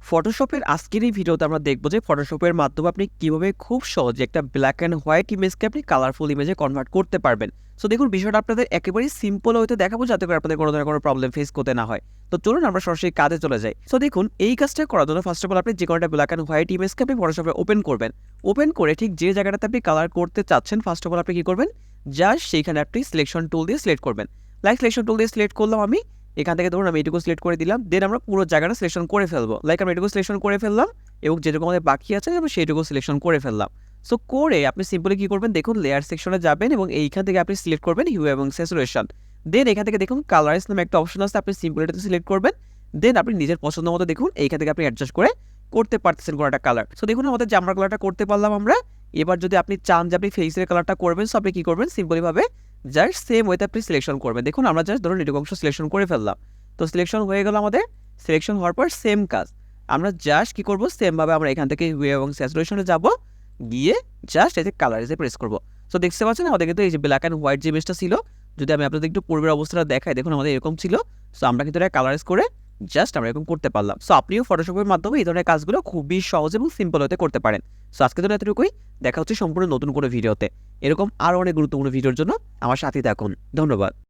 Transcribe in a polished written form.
ফটোশপের আজকের এই ভিডিওতে আমরা দেখব যে ফটোশপের মাধ্যমে আপনি কিভাবে খুব সহজে একটা ব্ল্যাক অ্যান্ড হোয়াইট ইমেজকে আপনি কালারফুল ইমেজে কনভার্ট করতে পারবেন। সো দেখুন, বিষয়টা আপনাদের একেবারেই সিম্পল হইতে দেখাবো যাতে করে আপনাদের কোনো ধরনের কোনো প্রবলেম ফেস করতে না হয়। তো চলুন আমরা সরাসরি কাজে চলে যাই। সো দেখুন, এই কাজটা করার জন্য ফার্স্ট অফ অল আপনি যে কোনো একটা ব্ল্যাক অ্যান্ড হোয়াইট ইমেজকে আপনি ফটোশপে ওপেন করবেন। ওপেন করে ঠিক যে জায়গাটাতে আপনি কালার করতে চাচ্ছেন ফার্স্ট অফ অল আপনি কি করবেন, জাস্ট সেইখানে আপনি সিলেকশন টুল দিয়ে সিলেক্ট করবেন। লাইক সিলেকশন টুল দিয়ে সিলেক্ট করলাম আমি। এখান থেকে ধরুন আমি এটুকু সিলেক্ট করে দিলাম, দেন আমরা পুরো জায়গাটা সিলেকশন করে ফেলবো। লাইক আমরা এটুকু সিলেকশন করে ফেললাম এবং যেটুকু আমাদের বাকি আছে আমরা সেইটুকু সিলেকশন করে ফেললাম। সো করে আপনি সিম্পলি কি করবেন, দেখুন লেয়ার সেকশনে যাবেন এবং এইখান থেকে আপনি সিলেক্ট করবেন হিউ এবং স্যাচুরেশন। দেন এখান থেকে দেখুন কালারাইজ নামে একটা অপশন আছে, আপনি সিম্পলি এটাতে সিলেক্ট করবেন। দেন আপনি নিজের পছন্দ মতো দেখুন এইখান থেকে আপনি অ্যাডজাস্ট করে করতে পারতেছেন কোনো একটা কালার। সো দেখুন আমাদের জামার কালারটা করতে পারলাম আমরা। এবার যদি আপনি চান যে আপনি ফেসের কালারটা করবেন, সো আপনি কি করবেন, সিম্পলি ভাবে জাস্ট সেম ওয়েতে আপনি সিলেকশন করবেন। দেখুন আমরা জাস্ট ধরুন এটুকু অংশ সিলেকশন করে ফেললাম। তো সিলেকশন হয়ে গেল আমাদের। সিলেকশন হওয়ার পর সেম কাজ আমরা জাস্ট কি করব, সেম ভাবে আমরা এখান থেকে হিউ এবং স্যাচুরেশনে যাব, গিয়ে জাস্ট এই যে কালারাইজে প্রেস করব। সো দেখতে পাচ্ছেন আমাদের কিন্তু এই যে ব্ল্যাক অ্যান্ড হোয়াইট যে ইমেজটা ছিল, যদি আমি আপনাদের একটু পূর্বের অবস্থাটা দেখাই, দেখুন আমাদের এরকম ছিল। সো আমরা কিন্তু এটা কালারাইজ করে জাস্ট আমরা এরকম করতে পারলাম। সো আপনিও ফটোশপের মাধ্যমে এই ধরনের কাজগুলো খুবই সহজ এবং সিম্পল হতে করতে পারেন। সো আজকের জন্য এতটুকুই, দেখা হচ্ছে সম্পূর্ণ নতুন কোনো ভিডিওতে। এরকম আরও অনেক গুরুত্বপূর্ণ ভিডিওর জন্য আমার সাথে থাকুন। ধন্যবাদ।